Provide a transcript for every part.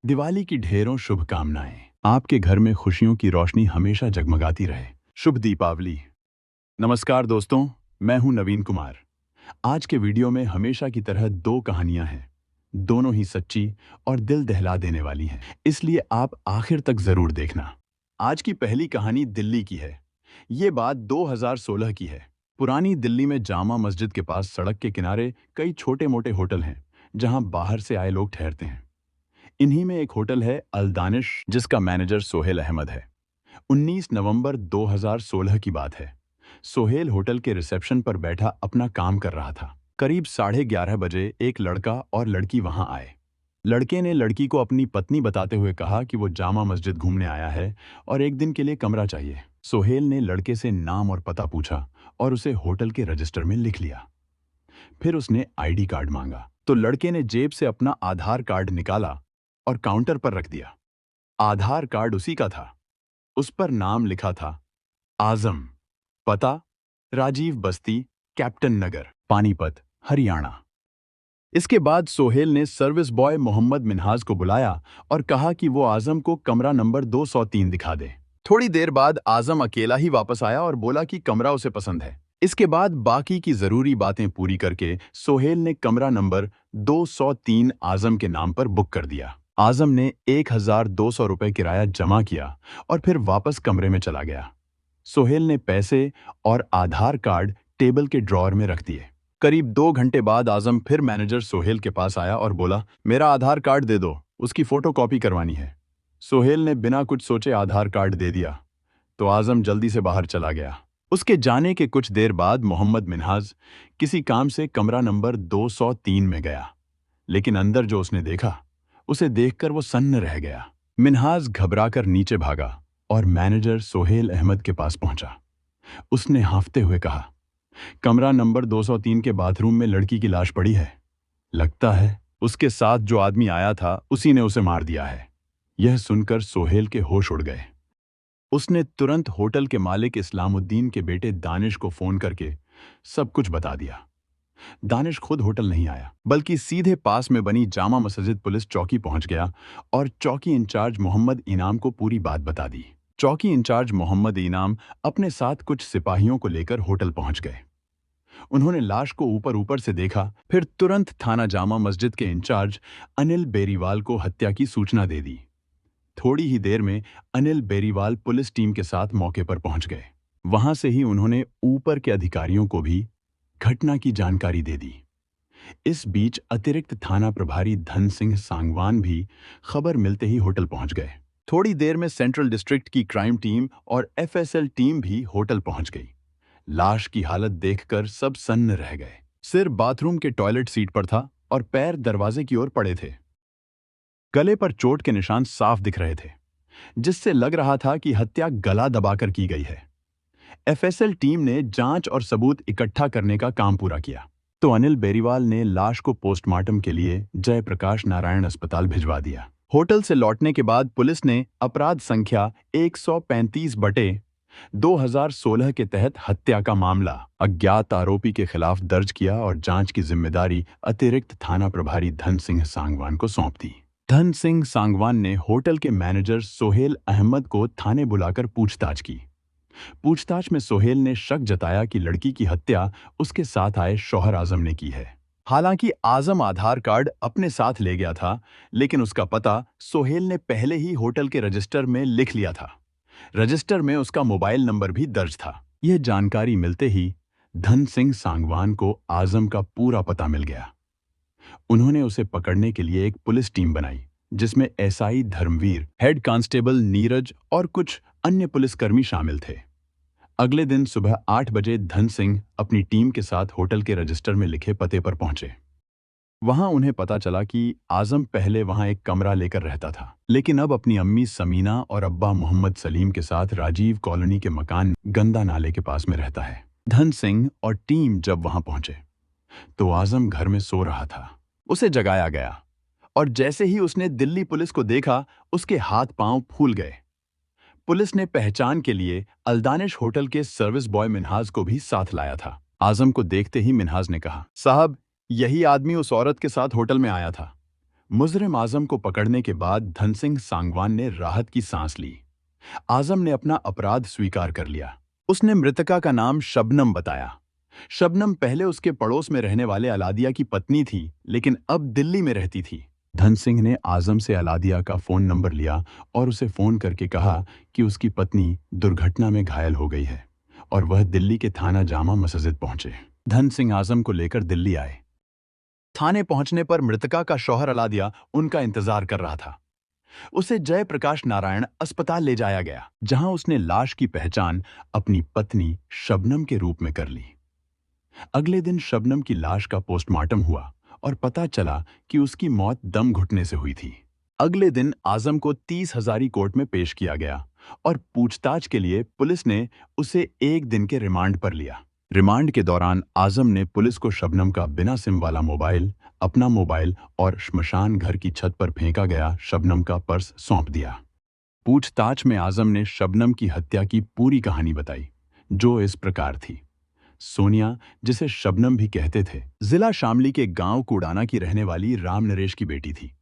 दिवाली की ढेरों शुभकामनाएं। आपके घर में खुशियों की रोशनी हमेशा जगमगाती रहे। शुभ दीपावली। नमस्कार दोस्तों, मैं हूं नवीन कुमार। आज के वीडियो में हमेशा की तरह दो कहानियां हैं। दोनों ही सच्ची और दिल दहला देने वाली हैं, इसलिए आप आखिर तक जरूर देखना। आज की पहली कहानी दिल्ली की है। ये बात 2016 की है। पुरानी दिल्ली में जामा मस्जिद के पास सड़क के किनारे कई छोटे मोटे होटल हैं, जहां बाहर से आए लोग ठहरते हैं। इन्हीं में एक होटल है अल दानिश, जिसका मैनेजर सोहेल अहमद है। 19 नवंबर 2016 की बात है। सोहेल होटल के रिसेप्शन पर बैठा अपना काम कर रहा था। करीब 11:30 बजे एक लड़का और लड़की वहां आए। लड़के ने लड़की को अपनी पत्नी बताते हुए कहा कि वो जामा मस्जिद घूमने आया है और एक दिन के लिए कमरा चाहिए। सोहेल ने लड़के से नाम और पता पूछा और उसे होटल के रजिस्टर में लिख लिया। फिर उसने आईडी कार्ड मांगा, तो लड़के ने जेब से अपना आधार कार्ड निकाला और काउंटर पर रख दिया। आधार कार्ड उसी का था। उस पर नाम लिखा था आजम, पता राजीव बस्ती, कैप्टन नगर, पानीपत, हरियाणा। इसके बाद सोहेल ने सर्विस बॉय मोहम्मद मिन्हाज को बुलाया और कहा कि वो आजम को कमरा नंबर 203 दिखा दे। थोड़ी देर बाद आजम अकेला ही वापस आया और बोला कि कमरा उसे पसंद है। इसके बाद बाकी की जरूरी बातें पूरी करके सोहेल ने कमरा नंबर 203 आजम के नाम पर बुक कर दिया। आजम ने 1200 रुपये किराया जमा किया और फिर वापस कमरे में चला गया। सोहेल ने पैसे और आधार कार्ड टेबल के ड्रॉअर में रख दिए। करीब 2 घंटे बाद आजम फिर मैनेजर सोहेल के पास आया और बोला, मेरा आधार कार्ड दे दो, उसकी फोटो कॉपी करवानी है। सोहेल ने बिना कुछ सोचे आधार कार्ड दे दिया, तो आजम जल्दी से बाहर चला गया। उसके जाने के कुछ देर बाद मोहम्मद मिन्हाज किसी काम से कमरा नंबर 203 में गया, लेकिन अंदर जो उसने देखा, उसे देखकर वो सन्न रह गया। मिन्हाज घबराकर नीचे भागा और मैनेजर सोहेल अहमद के पास पहुंचा। उसने हांफते हुए कहा, कमरा नंबर 203 के बाथरूम में लड़की की लाश पड़ी है। लगता है उसके साथ जो आदमी आया था उसी ने उसे मार दिया है। यह सुनकर सोहेल के होश उड़ गए। उसने तुरंत होटल के मालिक इस्लामुद्दीन के बेटे दानिश को फोन करके सब कुछ बता दिया। दानिश खुद होटल नहीं आया, बल्कि सीधे पास में बनी जामा मस्जिद पुलिस चौकी पहुंच गया और चौकी इंचार्ज मोहम्मद इनाम को पूरी बात बता दी। चौकी इंचार्ज मोहम्मद इनाम अपने साथ कुछ सिपाहियों को लेकर होटल पहुंच गए। उन्होंने लाश को ऊपर से देखा, फिर तुरंत थाना जामा मस्जिद के इंचार्ज अनिल बेरीवाल को हत्या की सूचना दे दी। थोड़ी ही देर में अनिल बेरीवाल पुलिस टीम के साथ मौके पर पहुंच गए। वहां से ही उन्होंने ऊपर के अधिकारियों को भी घटना की जानकारी दे दी। इस बीच अतिरिक्त थाना प्रभारी धन सिंह सांगवान भी खबर मिलते ही होटल पहुंच गए। थोड़ी देर में सेंट्रल डिस्ट्रिक्ट की क्राइम टीम और एफएसएल टीम भी होटल पहुंच गई। लाश की हालत देखकर सब सन्न रह गए। सिर बाथरूम के टॉयलेट सीट पर था और पैर दरवाजे की ओर पड़े थे। गले पर चोट के निशान साफ दिख रहे थे, जिससे लग रहा था कि हत्या गला दबाकर की गई है। एफएसएल टीम ने जांच और सबूत इकट्ठा करने का काम पूरा किया, तो अनिल बेरीवाल ने लाश को पोस्टमार्टम के लिए जयप्रकाश नारायण अस्पताल भिजवा दिया। होटल से लौटने के बाद पुलिस ने अपराध संख्या 135/2016 के तहत हत्या का मामला अज्ञात आरोपी के खिलाफ दर्ज किया और जांच की जिम्मेदारी अतिरिक्त थाना प्रभारी धन सिंह सांगवान को सौंप दी। धन सिंह सांगवान ने होटल के मैनेजर सोहेल अहमद को थाने बुलाकर पूछताछ की। पूछताछ में सोहेल ने शक जताया कि लड़की की हत्या उसके साथ आए शौहर आजम ने की है। हालांकि आजम आधार कार्ड अपने साथ ले गया था, लेकिन उसका पता सोहेल ने पहले ही होटल के रजिस्टर में लिख लिया था। रजिस्टर में उसका मोबाइल नंबर भी दर्ज था। यह जानकारी मिलते ही धन सिंह सांगवान को आजम का पूरा पता मिल गया। उन्होंने उसे पकड़ने के लिए एक पुलिस टीम बनाई, जिसमें SI Dharmveer, head constable Neeraj और कुछ अन्य पुलिसकर्मी शामिल थे। अगले दिन सुबह 8 बजे धन सिंह अपनी टीम के साथ होटल के रजिस्टर में लिखे पते पर पहुंचे। वहां उन्हें पता चला कि आजम पहले वहां एक कमरा लेकर रहता था, लेकिन अब अपनी अम्मी समीना और अब्बा मोहम्मद सलीम के साथ राजीव कॉलोनी के मकान गंदा नाले के पास में रहता है। धन सिंह और टीम जब वहां पहुंचे तो आजम घर में सो रहा था। उसे जगाया गया और जैसे ही उसने दिल्ली पुलिस को देखा, उसके हाथ पांव फूल गए। पुलिस ने पहचान के लिए अलदानिश होटल के सर्विस बॉय मिन्हाज को भी साथ लाया था। आजम को देखते ही मिन्हाज ने कहा, साहब, यही आदमी उस औरत के साथ होटल में आया था। मुजरिम आजम को पकड़ने के बाद धन सिंह सांगवान ने राहत की सांस ली। आजम ने अपना अपराध स्वीकार कर लिया। उसने मृतका का नाम शबनम बताया। शबनम पहले उसके पड़ोस में रहने वाले अलादिया की पत्नी थी, लेकिन अब दिल्ली में रहती थी। धन सिंह ने आजम से अलादिया का फोन नंबर लिया और उसे फोन करके कहा कि उसकी पत्नी दुर्घटना में घायल हो गई है और वह दिल्ली के थाना जामा मस्जिद पहुंचे। धन सिंह आजम को लेकर दिल्ली आए। थाने पहुंचने पर मृतका का शौहर अलादिया उनका इंतजार कर रहा था। उसे जयप्रकाश नारायण अस्पताल ले जाया गया, जहां उसने लाश की पहचान अपनी पत्नी शबनम के रूप में कर ली। अगले दिन शबनम की लाश का पोस्टमार्टम हुआ और पता चला कि उसकी मौत दम घुटने से हुई थी। अगले दिन आजम को 30 हजारी कोर्ट में पेश किया गया और पूछताछ के लिए पुलिस ने उसे 1 दिन के रिमांड पर लिया। रिमांड के दौरान आजम ने पुलिस को शबनम का बिना सिम वाला मोबाइल, अपना मोबाइल और श्मशान घर की छत पर फेंका गया शबनम का पर्स सौंप दिया। पूछताछ में आजम ने शबनम की हत्या की पूरी कहानी बताई, जो इस प्रकार थी। सोनिया, जिसे शबनम भी कहते थे, जिला शामली के गांव कुड़ाना की रहने वाली राम नरेश की बेटी थी।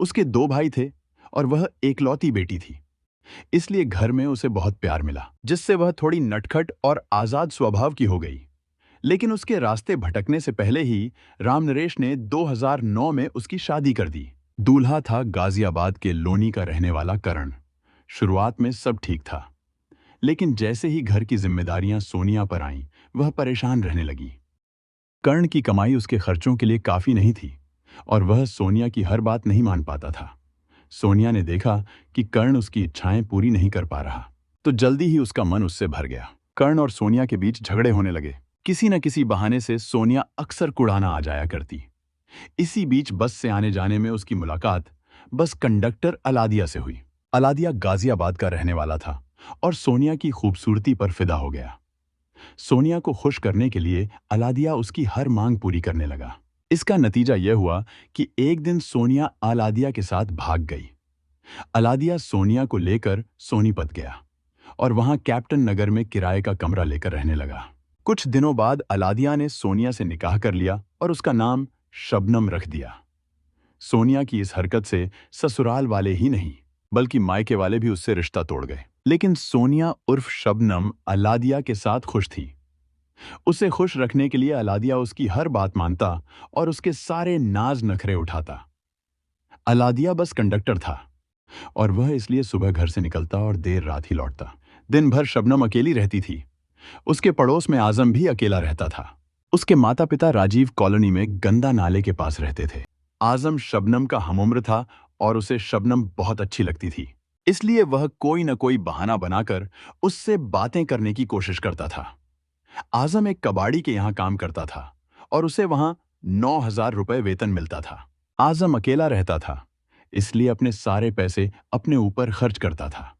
उसके 2 भाई थे और वह एकलौती बेटी थी, इसलिए घर में उसे बहुत प्यार मिला, जिससे वह थोड़ी नटखट और आजाद स्वभाव की हो गई। लेकिन उसके रास्ते भटकने से पहले ही राम नरेश ने 2009 में उसकी शादी कर दी। दूल्हा था गाजियाबाद के लोनी का रहने वाला करण। शुरुआत में सब ठीक था, लेकिन जैसे ही घर की जिम्मेदारियां सोनिया पर आईं, वह परेशान रहने लगी। कर्ण की कमाई उसके खर्चों के लिए काफी नहीं थी और वह सोनिया की हर बात नहीं मान पाता था। सोनिया ने देखा कि कर्ण उसकी इच्छाएं पूरी नहीं कर पा रहा, तो जल्दी ही उसका मन उससे भर गया। कर्ण और सोनिया के बीच झगड़े होने लगे। किसी न किसी बहाने से सोनिया अक्सर कुड़ाना आ जाया करती। इसी बीच बस से आने जाने में उसकी मुलाकात बस कंडक्टर अलादिया से हुई। अलादिया गाजियाबाद का रहने वाला था और सोनिया की खूबसूरती पर फिदा हो गया। सोनिया को खुश करने के लिए अलादिया उसकी हर मांग पूरी करने लगा। इसका नतीजा यह हुआ कि एक दिन सोनिया अलादिया के साथ भाग गई। अलादिया सोनिया को लेकर सोनीपत गया और वहां कैप्टन नगर में किराए का कमरा लेकर रहने लगा। कुछ दिनों बाद अलादिया ने सोनिया से निकाह कर लिया और उसका नाम शबनम रख दिया। सोनिया की इस हरकत से ससुराल वाले ही नहीं, बल्कि मायके वाले भी उससे रिश्ता तोड़ गए। लेकिन सोनिया उर्फ शबनम अलादिया के साथ खुश थी। उसे खुश रखने के लिए अलादिया उसकी हर बात मानता और उसके सारे नाज नखरे उठाता। अलादिया बस कंडक्टर था और वह इसलिए सुबह घर से निकलता और देर रात ही लौटता। दिन भर शबनम अकेली रहती थी। उसके पड़ोस में आजम भी अकेला रहता था। उसके माता पिता राजीव कॉलोनी में गंदा नाले के पास रहते थे। आजम शबनम का हमउम्र था और उसे शबनम बहुत अच्छी लगती थी, इसलिए वह कोई न कोई बहाना बनाकर उससे बातें करने की कोशिश करता था। आजम एक कबाड़ी के यहाँ काम करता था और उसे वहां 9,000 रुपए वेतन मिलता था। आजम अकेला रहता था, इसलिए अपने सारे पैसे अपने ऊपर खर्च करता था।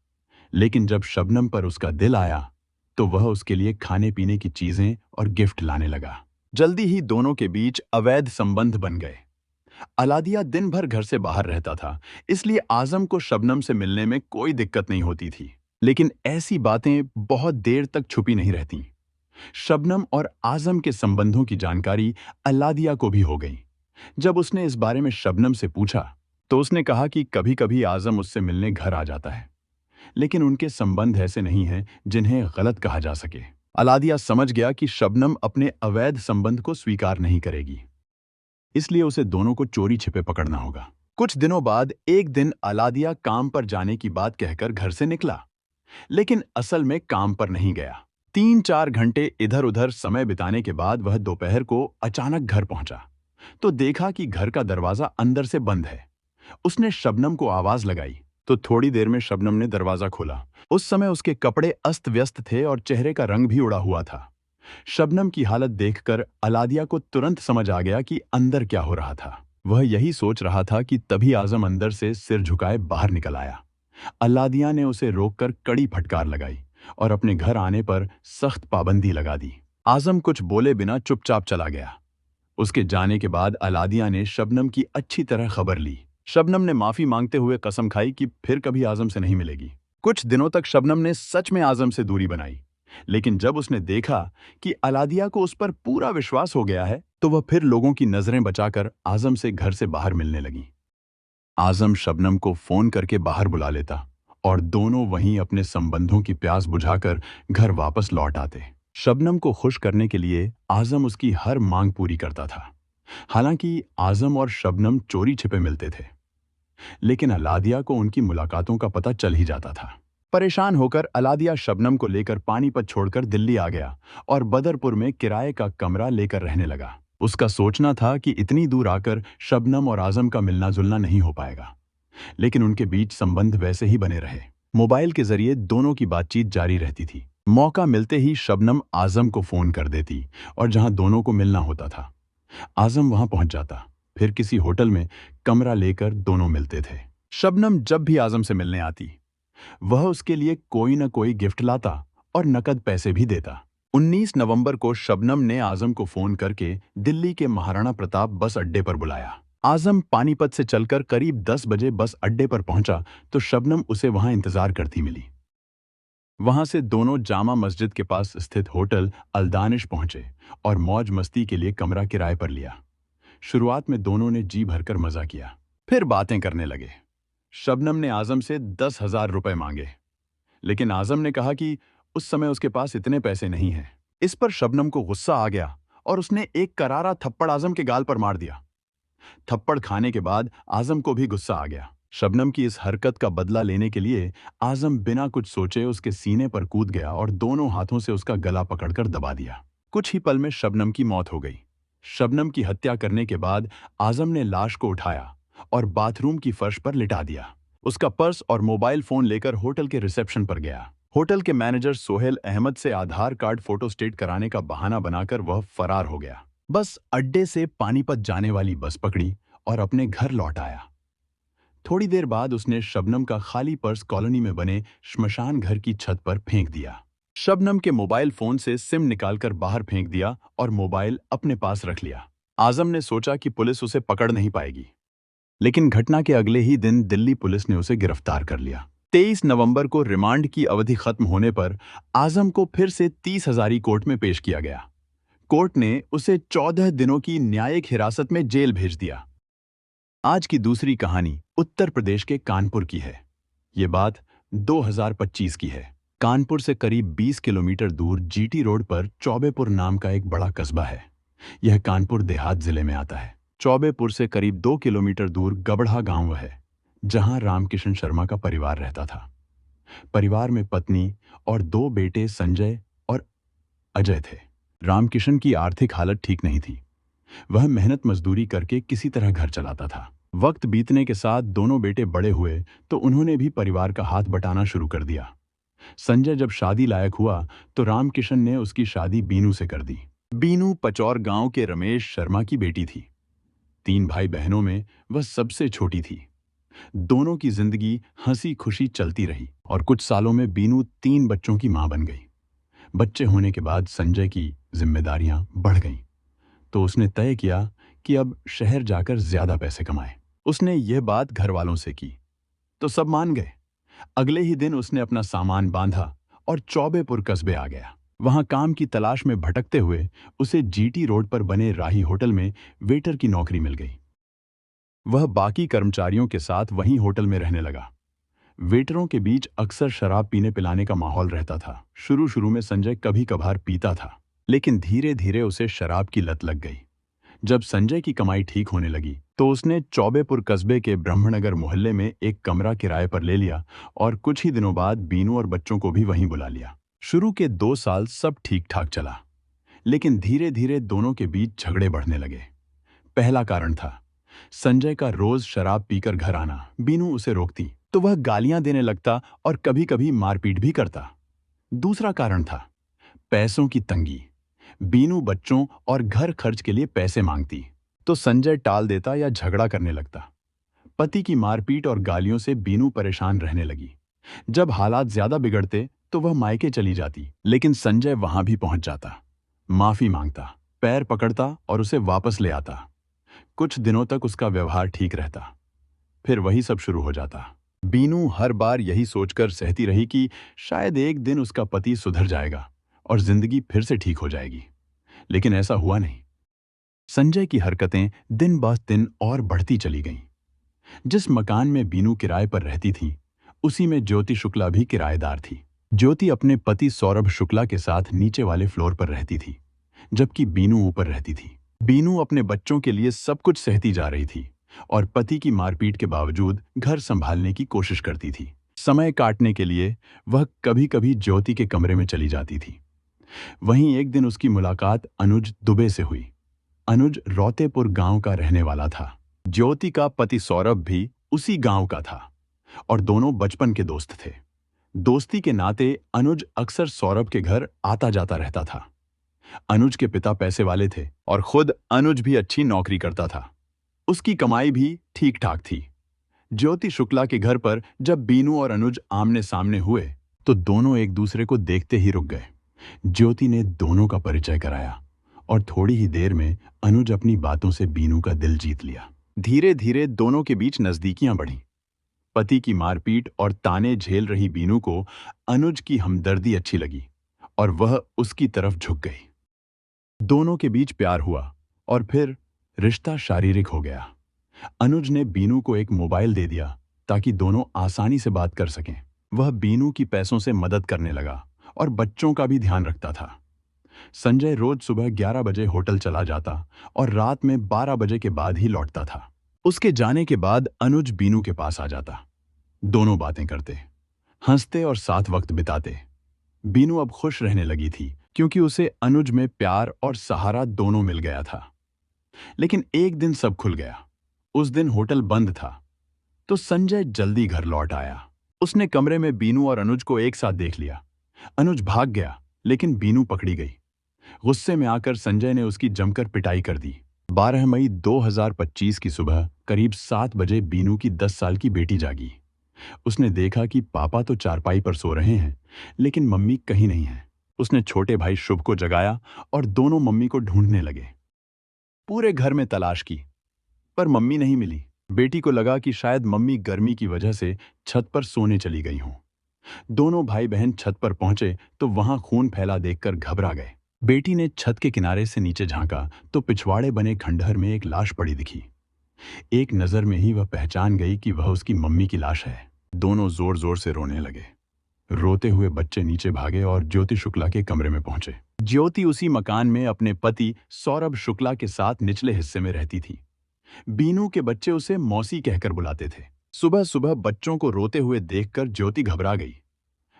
लेकिन जब शबनम पर उसका दिल आया, तो वह उसके लिए खाने पीने की चीजें और गिफ्ट लाने लगा। जल्दी ही दोनों के बीच अवैध संबंध बन गए। अलादिया दिन भर घर से बाहर रहता था, इसलिए आजम को शबनम से मिलने में कोई दिक्कत नहीं होती थी। लेकिन ऐसी बातें बहुत देर तक छुपी नहीं रहती। शबनम और आजम के संबंधों की जानकारी अलादिया को भी हो गई। जब उसने इस बारे में शबनम से पूछा, तो उसने कहा कि कभी-कभी आजम उससे मिलने घर आ जाता है, लेकिन उनके संबंध ऐसे नहीं हैं जिन्हें गलत कहा जा सके। अलादिया समझ गया कि शबनम अपने अवैध संबंध को स्वीकार नहीं करेगी, इसलिए उसे दोनों को चोरी छिपे पकड़ना होगा। कुछ दिनों बाद एक दिन अलादिया काम पर जाने की बात कहकर घर से निकला, लेकिन असल में काम पर नहीं गया। 3-4 घंटे इधर उधर समय बिताने के बाद वह दोपहर को अचानक घर पहुंचा, तो देखा कि घर का दरवाजा अंदर से बंद है। उसने शबनम को आवाज लगाई, तो थोड़ी देर में शबनम ने दरवाजा खोला। उस समय उसके कपड़े अस्त व्यस्त थे और चेहरे का रंग भी उड़ा हुआ था। शबनम की हालत देखकर अलादिया को तुरंत समझ आ गया कि अंदर क्या हो रहा था। वह यही सोच रहा था कि तभी आजम अंदर से सिर झुकाए बाहर निकल आया। अलादिया ने उसे रोककर कड़ी फटकार लगाई और अपने घर आने पर सख्त पाबंदी लगा दी। आजम कुछ बोले बिना चुपचाप चला गया। उसके जाने के बाद अलादिया ने शबनम की अच्छी तरह खबर ली। शबनम ने माफी मांगते हुए कसम खाई कि फिर कभी आजम से नहीं मिलेगी। कुछ दिनों तक शबनम ने सच में आजम से दूरी बनाई, लेकिन जब उसने देखा कि अलादिया को उस पर पूरा विश्वास हो गया है, तो वह फिर लोगों की नजरें बचाकर आजम से घर से बाहर मिलने लगी। आजम शबनम को फोन करके बाहर बुला लेता और दोनों वहीं अपने संबंधों की प्यास बुझाकर घर वापस लौट आते। शबनम को खुश करने के लिए आजम उसकी हर मांग पूरी करता था। हालांकि आजम और शबनम चोरी छिपे मिलते थे, लेकिन अलादिया को उनकी मुलाकातों का पता चल ही जाता था। परेशान होकर अलादिया शबनम को लेकर पानीपत छोड़कर दिल्ली आ गया और बदरपुर में किराए का कमरा लेकर रहने लगा। उसका सोचना था कि इतनी दूर आकर शबनम और आजम का मिलना जुलना नहीं हो पाएगा, लेकिन उनके बीच संबंध वैसे ही बने रहे। मोबाइल के जरिए दोनों की बातचीत जारी रहती थी। मौका मिलते ही शबनम आजम को फोन कर देती और जहां दोनों को मिलना होता था आजम वहां पहुंच जाता। फिर किसी होटल में कमरा लेकर दोनों मिलते थे। शबनम जब भी आजम से मिलने आती वह उसके लिए कोई न कोई गिफ्ट लाता और नकद पैसे भी देता। 19 नवंबर को शबनम ने आजम को फोन करके दिल्ली के महाराणा प्रताप बस अड्डे पर बुलाया। आजम पानीपत से चलकर करीब 10 बजे बस अड्डे पर पहुंचा तो शबनम उसे वहां इंतजार करती मिली। वहां से दोनों जामा मस्जिद के पास स्थित होटल अलदानिश पहुंचे और मौज मस्ती के लिए कमरा किराए पर लिया। शुरुआत में दोनों ने जी भरकर मजा किया, फिर बातें करने लगे। शबनम ने आजम से 10,000 रुपए मांगे, लेकिन आजम ने कहा कि उस समय उसके पास इतने पैसे नहीं हैं। इस पर शबनम को गुस्सा आ गया और उसने एक करारा थप्पड़ आजम के गाल पर मार दिया। थप्पड़ खाने के बाद आजम को भी गुस्सा आ गया। शबनम की इस हरकत का बदला लेने के लिए आजम बिना कुछ सोचे उसके सीने पर कूद गया और दोनों हाथों से उसका गला पकड़कर दबा दिया। कुछ ही पल में शबनम की मौत हो गई। शबनम की हत्या करने के बाद आजम ने लाश को उठाया और बाथरूम की फर्श पर लिटा दिया। उसका पर्स और मोबाइल फोन लेकर होटल के रिसेप्शन पर गया। होटल के मैनेजर सोहेल अहमद से आधार कार्ड फोटोस्टेट कराने का बहाना बनाकर वह फरार हो गया। बस अड्डे से पानीपत जाने वाली बस पकड़ी और अपने घर लौट आया। थोड़ी देर बाद उसने शबनम का खाली पर्स कॉलोनी में बने श्मशान घर की छत पर फेंक दिया। शबनम के मोबाइल फोन से सिम निकालकर बाहर फेंक दिया और मोबाइल अपने पास रख लिया। आजम ने सोचा कि पुलिस उसे पकड़ नहीं पाएगी, लेकिन घटना के अगले ही दिन दिल्ली पुलिस ने उसे गिरफ्तार कर लिया। 23 नवंबर को रिमांड की अवधि खत्म होने पर आजम को फिर से 30 हजारी कोर्ट में पेश किया गया। कोर्ट ने उसे 14 दिनों की न्यायिक हिरासत में जेल भेज दिया। आज की दूसरी कहानी उत्तर प्रदेश के कानपुर की है। ये बात 2025 की है। कानपुर से करीब 20 किलोमीटर दूर जीटी रोड पर चौबेपुर नाम का एक बड़ा कस्बा है। यह कानपुर देहात जिले में आता है। चौबेपुर से करीब 2 किलोमीटर दूर गबड़ा गांव है, जहां रामकिशन शर्मा का परिवार रहता था। परिवार में पत्नी और 2 बेटे संजय और अजय थे। रामकिशन की आर्थिक हालत ठीक नहीं थी। वह मेहनत मजदूरी करके किसी तरह घर चलाता था। वक्त बीतने के साथ दोनों बेटे बड़े हुए तो उन्होंने भी परिवार का हाथ बटाना शुरू कर दिया। संजय जब शादी लायक हुआ तो रामकिशन ने उसकी शादी बीनू से कर दी। बीनू पचौर गांव के रमेश शर्मा की बेटी थी। 3 भाई बहनों में वह सबसे छोटी थी। दोनों की जिंदगी हंसी खुशी चलती रही और कुछ सालों में बीनू 3 बच्चों की मां बन गई। बच्चे होने के बाद संजय की जिम्मेदारियां बढ़ गईं, तो उसने तय किया कि अब शहर जाकर ज्यादा पैसे कमाए। उसने यह बात घर वालों से की तो सब मान गए। अगले ही दिन उसने अपना सामान बांधा और चौबेपुर कस्बे आ गया। वहां काम की तलाश में भटकते हुए उसे जीटी रोड पर बने राही होटल में वेटर की नौकरी मिल गई। वह बाकी कर्मचारियों के साथ वहीं होटल में रहने लगा। वेटरों के बीच अक्सर शराब पीने पिलाने का माहौल रहता था। शुरू शुरू में संजय कभी कभार पीता था, लेकिन धीरे धीरे उसे शराब की लत लग गई। जब संजय की कमाई ठीक होने लगी तो उसने चौबेपुर कस्बे के ब्रह्मनगर मोहल्ले में एक कमरा किराए पर ले लिया और कुछ ही दिनों बाद बीनू और बच्चों को भी वहीं बुला लिया। शुरू के 2 साल सब ठीक ठाक चला, लेकिन धीरे धीरे दोनों के बीच झगड़े बढ़ने लगे। पहला कारण था संजय का रोज शराब पीकर घर आना। बीनू उसे रोकती तो वह गालियां देने लगता और कभी कभी मारपीट भी करता। दूसरा कारण था पैसों की तंगी। बीनू बच्चों और घर खर्च के लिए पैसे मांगती तो संजय टाल देता या झगड़ा करने लगता। पति की मारपीट और गालियों से बीनू परेशान रहने लगी। जब हालात ज्यादा बिगड़ते तो वह मायके चली जाती, लेकिन संजय वहां भी पहुंच जाता, माफी मांगता, पैर पकड़ता और उसे वापस ले आता। कुछ दिनों तक उसका व्यवहार ठीक रहता, फिर वही सब शुरू हो जाता। बीनू हर बार यही सोचकर सहती रही कि शायद एक दिन उसका पति सुधर जाएगा और जिंदगी फिर से ठीक हो जाएगी, लेकिन ऐसा हुआ नहीं। संजय की हरकतें दिन ब दिन और बढ़ती चली गईं। जिस मकान में बीनू किराए पर रहती थी, उसी में ज्योति शुक्ला भी किराएदार थी। ज्योति अपने पति सौरभ शुक्ला के साथ नीचे वाले फ्लोर पर रहती थी, जबकि बीनू ऊपर रहती थी। बीनू अपने बच्चों के लिए सब कुछ सहती जा रही थी और पति की मारपीट के बावजूद घर संभालने की कोशिश करती थी। समय काटने के लिए वह कभी-कभी ज्योति के कमरे में चली जाती थी। वहीं एक दिन उसकी मुलाकात अनुज दुबे से हुई। अनुज रौतेपुर गांव का रहने वाला था। ज्योति का पति सौरभ भी उसी गांव का था और दोनों बचपन के दोस्त थे। दोस्ती के नाते अनुज अक्सर सौरभ के घर आता जाता रहता था। अनुज के पिता पैसे वाले थे और खुद अनुज भी अच्छी नौकरी करता था। उसकी कमाई भी ठीक ठाक थी। ज्योति शुक्ला के घर पर जब बीनू और अनुज आमने सामने हुए तो दोनों एक दूसरे को देखते ही रुक गए। ज्योति ने दोनों का परिचय कराया और थोड़ी ही देर में अनुज अपनी बातों से बीनू का दिल जीत लिया। धीरे धीरे दोनों के बीच नजदीकियां बढ़ीं। पति की मारपीट और ताने झेल रही बीनू को अनुज की हमदर्दी अच्छी लगी और वह उसकी तरफ झुक गई। दोनों के बीच प्यार हुआ और फिर रिश्ता शारीरिक हो गया। अनुज ने बीनू को एक मोबाइल दे दिया ताकि दोनों आसानी से बात कर सकें। वह बीनू की पैसों से मदद करने लगा और बच्चों का भी ध्यान रखता था। संजय रोज सुबह 11 बजे होटल चला जाता और रात में 12 बजे के बाद ही लौटता था। उसके जाने के बाद अनुज बीनू के पास आ जाता। दोनों बातें करते, हंसते और साथ वक्त बिताते। बीनू अब खुश रहने लगी थी क्योंकि उसे अनुज में प्यार और सहारा दोनों मिल गया था। लेकिन एक दिन सब खुल गया। उस दिन होटल बंद था तो संजय जल्दी घर लौट आया। उसने कमरे में बीनू और अनुज को एक साथ देख लिया। अनुज भाग गया लेकिन बीनू पकड़ी गई। गुस्से में आकर संजय ने उसकी जमकर पिटाई कर दी। 12 मई 2025 की सुबह करीब 7 बजे बीनू की 10 साल की बेटी जागी। उसने देखा कि पापा तो चारपाई पर सो रहे हैं लेकिन मम्मी कहीं नहीं है। उसने छोटे भाई शुभ को जगाया और दोनों मम्मी को ढूंढने लगे। पूरे घर में तलाश की पर मम्मी नहीं मिली। बेटी को लगा कि शायद मम्मी गर्मी की वजह से छत पर सोने चली गई हों। दोनों भाई बहन छत पर पहुंचे तो वहां खून फैला देखकर घबरा गए। बेटी ने छत के किनारे से नीचे झांका तो पिछवाड़े बने खंडहर में एक लाश पड़ी दिखी। एक नजर में ही वह पहचान गई कि वह उसकी मम्मी की लाश है। दोनों जोर जोर से रोने लगे। रोते हुए बच्चे नीचे भागे और ज्योति शुक्ला के कमरे में पहुंचे। ज्योति उसी मकान में अपने पति सौरभ शुक्ला के साथ निचले हिस्से में रहती थी। बीनू के बच्चे उसे मौसी कहकर बुलाते थे। सुबह सुबह बच्चों को रोते हुए देखकर ज्योति घबरा गई।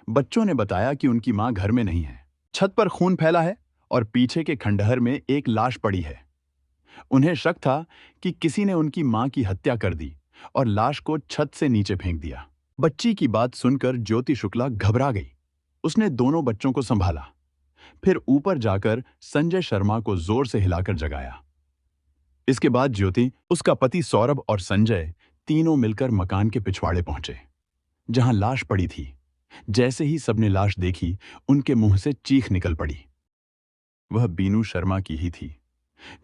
बच्चों ने बताया कि उनकी मां घर में नहीं है। छत पर खून फैला है और पीछे के खंडहर में एक लाश पड़ी है। उन्हें शक था कि किसी ने उनकी मां की हत्या कर दी और लाश को छत से नीचे फेंक दिया। बच्ची की बात सुनकर ज्योति शुक्ला घबरा गई। उसने दोनों बच्चों को संभाला, फिर ऊपर जाकर संजय शर्मा को जोर से हिलाकर जगाया। इसके बाद ज्योति, उसका पति सौरभ और संजय तीनों मिलकर मकान के पिछवाड़े पहुंचे, जहां लाश पड़ी थी। जैसे ही सबने लाश देखी, उनके मुंह से चीख निकल पड़ी। वह बीनू शर्मा की ही थी।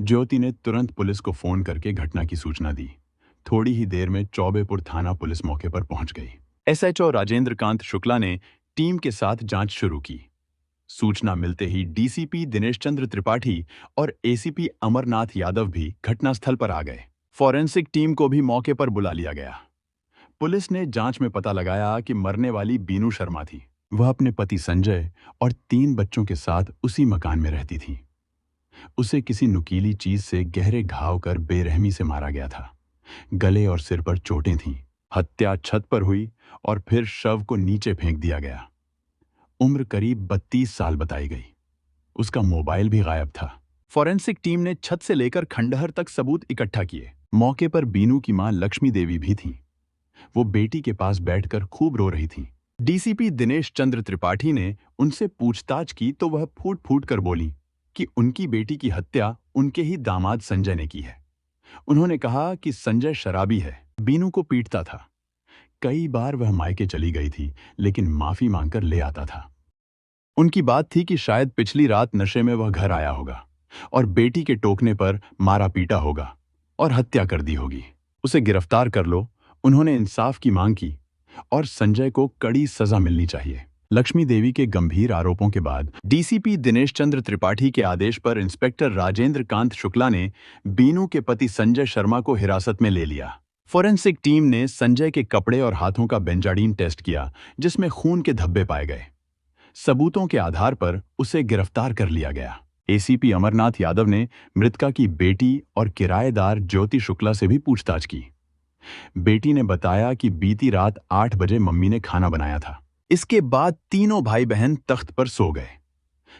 ज्योति ने तुरंत पुलिस को फोन करके घटना की सूचना दी। थोड़ी ही देर में चौबेपुर थाना पुलिस मौके पर पहुंच गई। एसएचओ राजेंद्र कांत शुक्ला ने टीम के साथ जांच शुरू की। सूचना मिलते ही डीसीपी दिनेश चंद्र त्रिपाठी और एसीपी अमरनाथ यादव भी घटनास्थल पर आ गए। फॉरेंसिक टीम को भी मौके पर बुला लिया गया। पुलिस ने जांच में पता लगाया कि मरने वाली बीनू शर्मा थी। वह अपने पति संजय और 3 बच्चों के साथ उसी मकान में रहती थी। उसे किसी नुकीली चीज से गहरे घाव कर बेरहमी से मारा गया था। गले और सिर पर चोटें थीं। हत्या छत पर हुई और फिर शव को नीचे फेंक दिया गया। उम्र करीब 32 साल बताई गई। उसका मोबाइल भी गायब था। फॉरेंसिक टीम ने छत से लेकर खंडहर तक सबूत इकट्ठा किए। मौके पर बीनू की मां लक्ष्मी देवी भी थीं। वो बेटी के पास बैठकर खूब रो रही थीं। डीसीपी दिनेश चंद्र त्रिपाठी ने उनसे पूछताछ की तो वह फूट फूट कर बोली कि उनकी बेटी की हत्या उनके ही दामाद संजय ने की है। उन्होंने कहा कि संजय शराबी है, बीनू को पीटता था। कई बार वह मायके चली गई थी लेकिन माफी मांगकर ले आता था। उनकी बात थी कि शायद पिछली रात नशे में वह घर आया होगा और बेटी के टोकने पर मारा पीटा होगा और हत्या कर दी होगी। उसे गिरफ्तार कर लो। उन्होंने इंसाफ की मांग की और संजय को कड़ी सजा मिलनी चाहिए। लक्ष्मी देवी के गंभीर आरोपों के बाद डीसीपी दिनेश चंद्र त्रिपाठी के आदेश पर इंस्पेक्टर राजेंद्र कांत शुक्ला ने बीनू के पति संजय शर्मा को हिरासत में ले लिया। फोरेंसिक टीम ने संजय के कपड़े और हाथों का बेंजाडीन टेस्ट किया, जिसमें खून के धब्बे पाए गए। सबूतों के आधार पर उसे गिरफ्तार कर लिया गया। एसीपी अमरनाथ यादव ने मृतका की बेटी और किराएदार ज्योति शुक्ला से भी पूछताछ की। बेटी ने बताया कि बीती रात 8 बजे मम्मी ने खाना बनाया था। इसके बाद तीनों भाई बहन तख्त पर सो गए।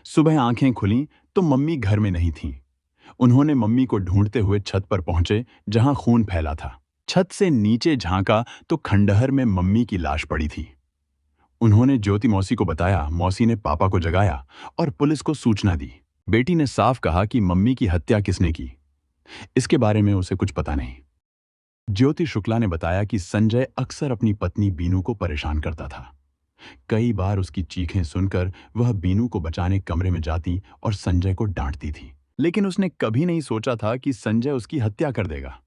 सुबह आंखें खुलीं तो मम्मी घर में नहीं थीं। उन्होंने मम्मी को ढूंढते हुए छत पर पहुंचे, जहां खून फैला था। छत से नीचे झांका तो खंडहर में मम्मी की लाश पड़ी थी। उन्होंने ज्योति मौसी को बताया। मौसी ने पापा को जगाया और पुलिस को सूचना दी। बेटी ने साफ कहा कि मम्मी की हत्या किसने की, इसके बारे में उसे कुछ पता नहीं। ज्योति शुक्ला ने बताया कि संजय अक्सर अपनी पत्नी बीनू को परेशान करता था। कई बार उसकी चीखें सुनकर वह बीनू को बचाने कमरे में जाती और संजय को डांटती थी, लेकिन उसने कभी नहीं सोचा था कि संजय उसकी हत्या कर देगा।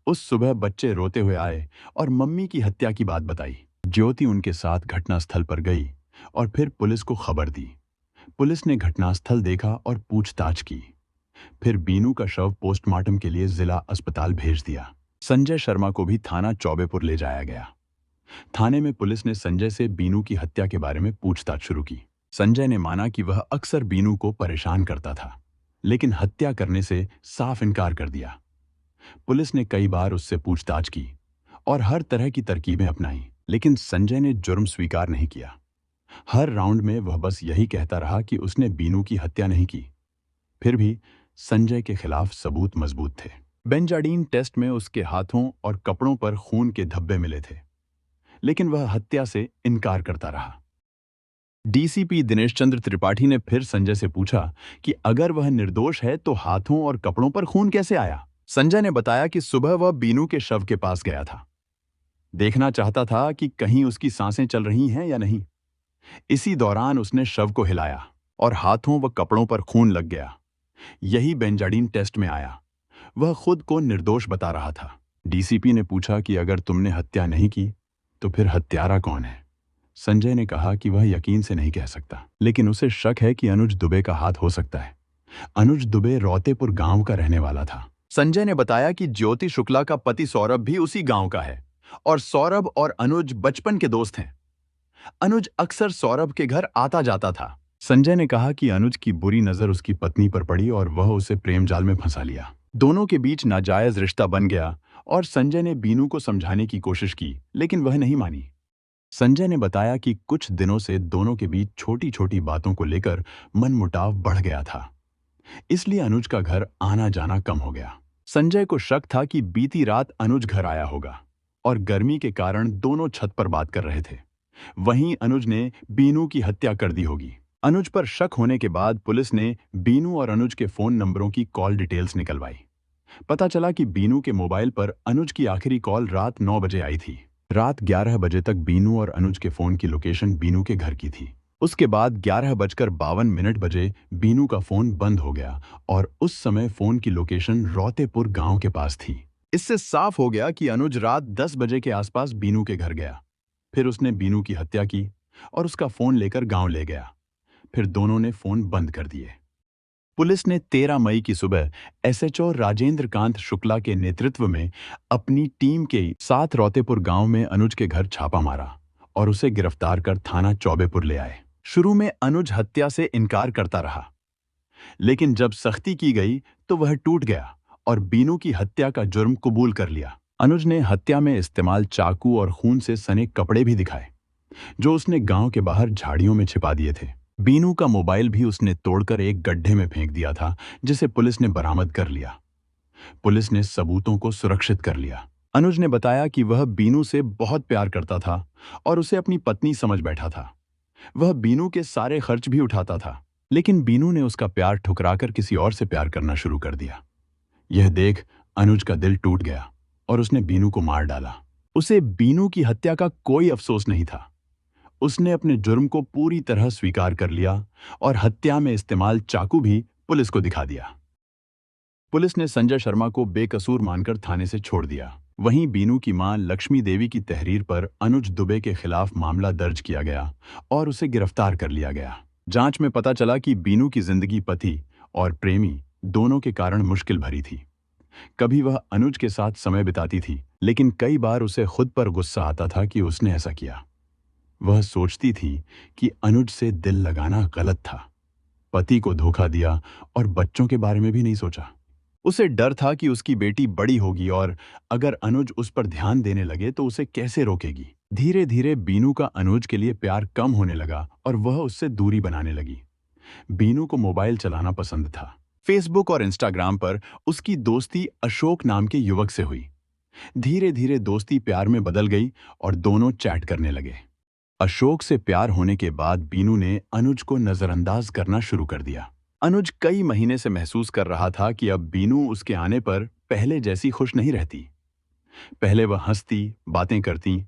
उस सुबह बच्चे रोते हुए आए और मम्मी की हत्या की बात बताई। ज्योति उनके साथ घटनास्थल पर गई और फिर पुलिस को खबर दी। पुलिस ने घटनास्थल देखा और पूछताछ की। फिर बीनू का शव पोस्टमार्टम के लिए जिला अस्पताल भेज दिया। संजय शर्मा को भी थाना चौबेपुर ले जाया गया। थाने में पुलिस ने संजय से बीनू की हत्या के बारे में पूछताछ शुरू की। संजय ने माना कि वह अक्सर बीनू को परेशान करता था, लेकिन हत्या करने से साफ इनकार कर दिया। पुलिस ने कई बार उससे पूछताछ की और हर तरह की तरकीबें अपनाई, लेकिन संजय ने जुर्म स्वीकार नहीं किया। हर राउंड में वह बस यही कहता रहा कि उसने बीनू की हत्या नहीं की। फिर भी संजय के खिलाफ सबूत मजबूत थे। बेंजाडीन टेस्ट में उसके हाथों और कपड़ों पर खून के धब्बे मिले थे, लेकिन वह हत्या से इनकार करता रहा। डीसीपी दिनेश चंद्र त्रिपाठी ने फिर संजय से पूछा कि अगर वह निर्दोष है तो हाथों और कपड़ों पर खून कैसे आया। संजय ने बताया कि सुबह वह बीनू के शव के पास गया था। देखना चाहता था कि कहीं उसकी सांसें चल रही हैं या नहीं। इसी दौरान उसने शव को हिलाया और हाथों व कपड़ों पर खून लग गया। यही बेंजाडीन टेस्ट में आया। वह खुद को निर्दोष बता रहा था। डीसीपी ने पूछा कि अगर तुमने हत्या नहीं की तो फिर हत्यारा कौन है। संजय ने कहा कि वह यकीन से नहीं कह सकता, लेकिन उसे शक है कि अनुज दुबे का हाथ हो सकता है। अनुज दुबे रौतेपुर गांव का रहने वाला था। संजय ने बताया कि ज्योति शुक्ला का पति सौरभ भी उसी गांव का है और सौरभ और अनुज बचपन के दोस्त हैं। अनुज अक्सर सौरभ के घर आता जाता था। संजय ने कहा कि अनुज की बुरी नजर उसकी पत्नी पर पड़ी और वह उसे प्रेम जाल में फंसा लिया। दोनों के बीच नाजायज रिश्ता बन गया और संजय ने बीनू को समझाने की कोशिश की, लेकिन वह नहीं मानी। संजय ने बताया कि कुछ दिनों से दोनों के बीच छोटी छोटी बातों को लेकर मनमुटाव बढ़ गया था, इसलिए अनुज का घर आना जाना कम हो गया। संजय को शक था कि बीती रात अनुज घर आया होगा और गर्मी के कारण दोनों छत पर बात कर रहे थे। वहीं अनुज ने बीनू की हत्या कर दी होगी। अनुज पर शक होने के बाद पुलिस ने बीनू और अनुज के फोन नंबरों की कॉल डिटेल्स निकलवाई। पता चला कि बीनू के मोबाइल पर अनुज की आखिरी कॉल रात 9 बजे आई थी। रात 11 बजे तक बीनू और अनुज के फोन की लोकेशन बीनू के घर की थी। उसके बाद 11:52 बजे बीनू का फोन बंद हो गया और उस समय फोन की लोकेशन रौतेपुर गांव के पास थी। इससे साफ हो गया कि अनुज रात 10 बजे के आसपास बीनू के घर गया। फिर उसने बीनू की हत्या की और उसका फोन लेकर गांव ले गया। फिर दोनों ने फोन बंद कर दिए। पुलिस ने 13 मई की सुबह एसएचओ राजेंद्र कांत शुक्ला के नेतृत्व में अपनी टीम के साथ रौतेपुर गांव में अनुज के घर छापा मारा और उसे गिरफ्तार कर थाना चौबेपुर ले आए। शुरू में अनुज हत्या से इनकार करता रहा, लेकिन जब सख्ती की गई तो वह टूट गया और बीनू की हत्या का जुर्म कबूल कर लिया। अनुज ने हत्या में इस्तेमाल चाकू और खून से सने कपड़े भी दिखाए, जो उसने गांव के बाहर झाड़ियों में छिपा दिए थे। बीनू का मोबाइल भी उसने तोड़कर एक गड्ढे में फेंक दिया था, जिसे पुलिस ने बरामद कर लिया। पुलिस ने सबूतों को सुरक्षित कर लिया। अनुज ने बताया कि वह बीनू से बहुत प्यार करता था और उसे अपनी पत्नी समझ बैठा था। वह बीनू के सारे खर्च भी उठाता था, लेकिन बीनू ने उसका प्यार ठुकराकर किसी और से प्यार करना शुरू कर दिया। यह देख अनुज का दिल टूट गया और उसने बीनू को मार डाला। उसे बीनू की हत्या का कोई अफसोस नहीं था। उसने अपने जुर्म को पूरी तरह स्वीकार कर लिया और हत्या में इस्तेमाल चाकू भी पुलिस को दिखा दिया। पुलिस ने संजय शर्मा को बेकसूर मानकर थाने से छोड़ दिया। वहीं बीनू की मां लक्ष्मी देवी की तहरीर पर अनुज दुबे के खिलाफ मामला दर्ज किया गया और उसे गिरफ्तार कर लिया गया। जांच में पता चला कि बीनू की जिंदगी पति और प्रेमी दोनों के कारण मुश्किल भरी थी। कभी वह अनुज के साथ समय बिताती थी, लेकिन कई बार उसे खुद पर गुस्सा आता था कि उसने ऐसा किया। वह सोचती थी कि अनुज से दिल लगाना गलत था, पति को धोखा दिया और बच्चों के बारे में भी नहीं सोचा। उसे डर था कि उसकी बेटी बड़ी होगी और अगर अनुज उस पर ध्यान देने लगे तो उसे कैसे रोकेगी। धीरे धीरे बीनू का अनुज के लिए प्यार कम होने लगा और वह उससे दूरी बनाने लगी। बीनू को मोबाइल चलाना पसंद था। फेसबुक और इंस्टाग्राम पर उसकी दोस्ती अशोक नाम के युवक से हुई। धीरे धीरे दोस्ती प्यार में बदल गई और दोनों चैट करने लगे। अशोक से प्यार होने के बाद बीनू ने अनुज को नजरअंदाज करना शुरू कर दिया। अनुज कई महीने से महसूस कर रहा था कि अब बीनू उसके आने पर पहले जैसी खुश नहीं रहती। पहले वह हंसती, बातें करती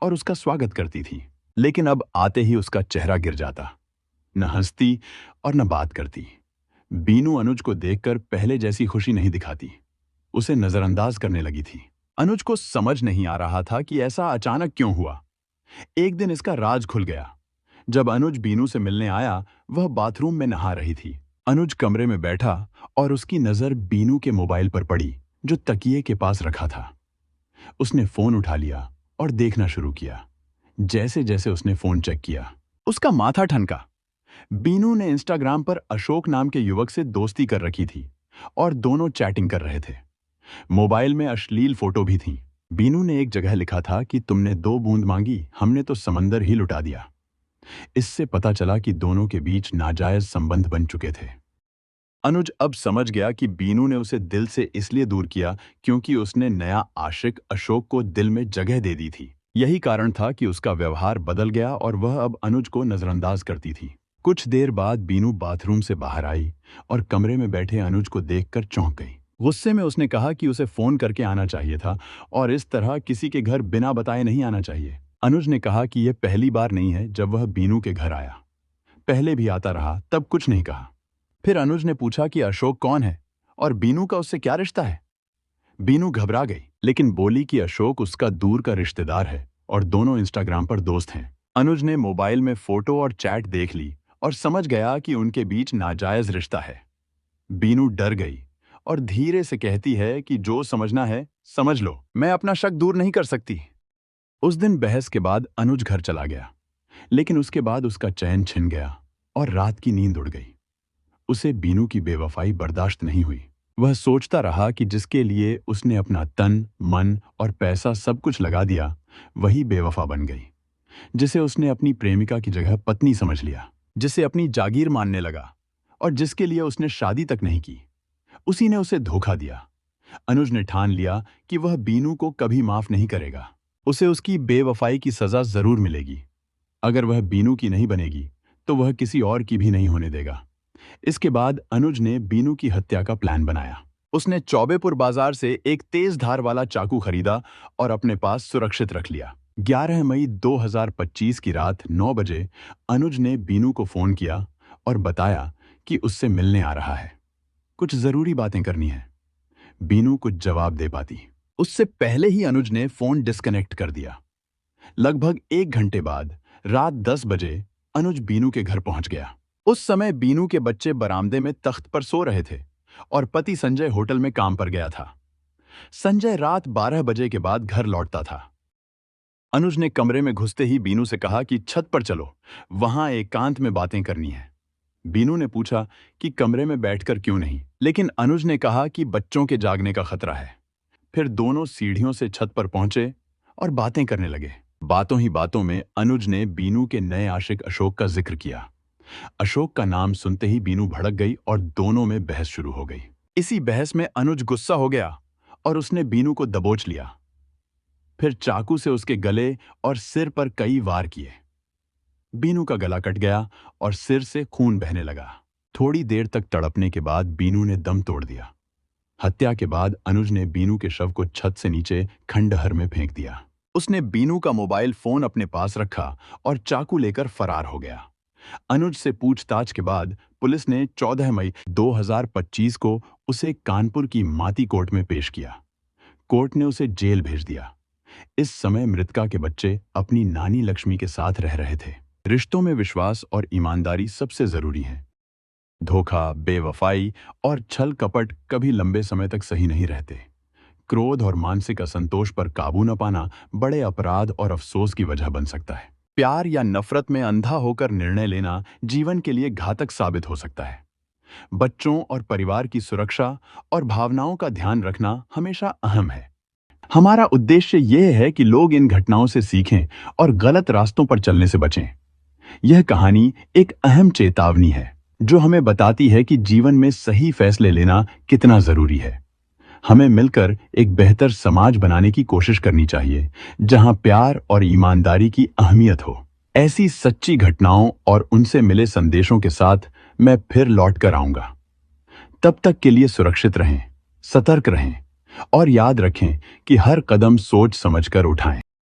और उसका स्वागत करती थी, लेकिन अब आते ही उसका चेहरा गिर जाता। न हंसती और न बात करती। बीनू अनुज को देखकर पहले जैसी खुशी नहीं दिखाती, उसे नजरअंदाज करने लगी थी। अनुज को समझ नहीं आ रहा था कि ऐसा अचानक क्यों हुआ। एक दिन इसका राज खुल गया। जब अनुज बीनू से मिलने आया, वह बाथरूम में नहा रही थी। अनुज कमरे में बैठा और उसकी नजर बीनू के मोबाइल पर पड़ी, जो तकिए के पास रखा था। उसने फोन उठा लिया और देखना शुरू किया। जैसे जैसे उसने फोन चेक किया, उसका माथा ठनका। बीनू ने इंस्टाग्राम पर अशोक नाम के युवक से दोस्ती कर रखी थी और दोनों चैटिंग कर रहे थे। मोबाइल में अश्लील फोटो भी थी। बीनू ने एक जगह लिखा था कि तुमने 2 बूंद मांगी, हमने तो समंदर ही लुटा दिया। इससे पता चला कि दोनों के बीच नाजायज संबंध बन चुके थे। अनुज अब समझ गया कि बीनू ने उसे दिल से इसलिए दूर किया क्योंकि उसने नया आशिक अशोक को दिल में जगह दे दी थी। यही कारण था कि उसका व्यवहार बदल गया और वह अब अनुज को नजरअंदाज करती थी। कुछ देर बाद बीनू बाथरूम से बाहर आई और कमरे में बैठे अनुज को देखकर चौंक गई। गुस्से में उसने कहा कि उसे फोन करके आना चाहिए था और इस तरह किसी के घर बिना बताए नहीं आना चाहिए। अनुज ने कहा कि यह पहली बार नहीं है जब वह बीनू के घर आया। पहले भी आता रहा, तब कुछ नहीं कहा। फिर अनुज ने पूछा कि अशोक कौन है और बीनू का उससे क्या रिश्ता है। बीनू घबरा गई, लेकिन बोली कि अशोक उसका दूर का रिश्तेदार है और दोनों इंस्टाग्राम पर दोस्त हैं। अनुज ने मोबाइल में फोटो और चैट देख ली और समझ गया कि उनके बीच नाजायज रिश्ता है। बीनू डर गई और धीरे से कहती है कि जो समझना है समझ लो, मैं अपना शक दूर नहीं कर सकती। उस दिन बहस के बाद अनुज घर चला गया, लेकिन उसके बाद उसका चैन छिन गया और रात की नींद उड़ गई। उसे बीनू की बेवफाई बर्दाश्त नहीं हुई। वह सोचता रहा कि जिसके लिए उसने अपना तन, मन और पैसा सब कुछ लगा दिया, वही बेवफा बन गई। जिसे उसने अपनी प्रेमिका की जगह पत्नी समझ लिया, जिसे अपनी जागीर मानने लगा और जिसके लिए उसने शादी तक नहीं की, उसी ने उसे धोखा दिया। अनुज ने ठान लिया कि वह बीनू को कभी माफ नहीं करेगा। उसे उसकी बेवफाई की सजा जरूर मिलेगी। अगर वह बीनू की नहीं बनेगी तो वह किसी और की भी नहीं होने देगा। इसके बाद अनुज ने बीनू की हत्या का प्लान बनाया। उसने चौबेपुर बाजार से एक तेज धार वाला चाकू खरीदा और अपने पास सुरक्षित रख लिया। 11 मई 2025 की रात 9 बजे अनुज ने बीनू को फोन किया और बताया कि उससे मिलने आ रहा है, कुछ जरूरी बातें करनी है। बीनू कुछ जवाब दे पाती उससे पहले ही अनुज ने फोन डिस्कनेक्ट कर दिया। लगभग 1 घंटे बाद रात 10 बजे अनुज बीनू के घर पहुंच गया। उस समय बीनू के बच्चे बरामदे में तख्त पर सो रहे थे और पति संजय होटल में काम पर गया था। संजय रात 12 बजे के बाद घर लौटता था। अनुज ने कमरे में घुसते ही बीनू से कहा कि छत पर चलो, वहां एकांत में बातें करनी है। बीनू ने पूछा कि कमरे में बैठकर क्यों नहीं, लेकिन अनुज ने कहा कि बच्चों के जागने का खतरा है। फिर दोनों सीढ़ियों से छत पर पहुंचे और बातें करने लगे। बातों ही बातों में अनुज ने बीनू के नए आशिक अशोक का जिक्र किया। अशोक का नाम सुनते ही बीनू भड़क गई और दोनों में बहस शुरू हो गई। इसी बहस में अनुज गुस्सा हो गया और उसने बीनू को दबोच लिया। फिर चाकू से उसके गले और सिर पर कई वार किए। बीनू का गला कट गया और सिर से खून बहने लगा। थोड़ी देर तक तड़पने के बाद बीनू ने दम तोड़ दिया। हत्या के बाद अनुज ने बीनू के शव को छत से नीचे खंडहर में फेंक दिया। उसने बीनू का मोबाइल फोन अपने पास रखा और चाकू लेकर फरार हो गया। अनुज से पूछताछ के बाद पुलिस ने 14 मई 2025 को उसे कानपुर की माती कोर्ट में पेश किया। कोर्ट ने उसे जेल भेज दिया। इस समय मृतका के बच्चे अपनी नानी लक्ष्मी के साथ रह रहे थे। रिश्तों में विश्वास और ईमानदारी सबसे जरूरी है। धोखा, बेवफाई और छल कपट कभी लंबे समय तक सही नहीं रहते। क्रोध और मानसिक असंतोष पर काबू न पाना बड़े अपराध और अफसोस की वजह बन सकता है। प्यार या नफरत में अंधा होकर निर्णय लेना जीवन के लिए घातक साबित हो सकता है। बच्चों और परिवार की सुरक्षा और भावनाओं का ध्यान रखना हमेशा अहम है। हमारा उद्देश्य यह है कि लोग इन घटनाओं से सीखें और गलत रास्तों पर चलने से बचें। यह कहानी एक अहम चेतावनी है जो हमें बताती है कि जीवन में सही फैसले लेना कितना जरूरी है। हमें मिलकर एक बेहतर समाज बनाने की कोशिश करनी चाहिए, जहां प्यार और ईमानदारी की अहमियत हो। ऐसी सच्ची घटनाओं और उनसे मिले संदेशों के साथ मैं फिर लौट कर आऊंगा। तब तक के लिए सुरक्षित रहें, सतर्क रहें और याद रखें कि हर कदम सोच समझकर उठाएं।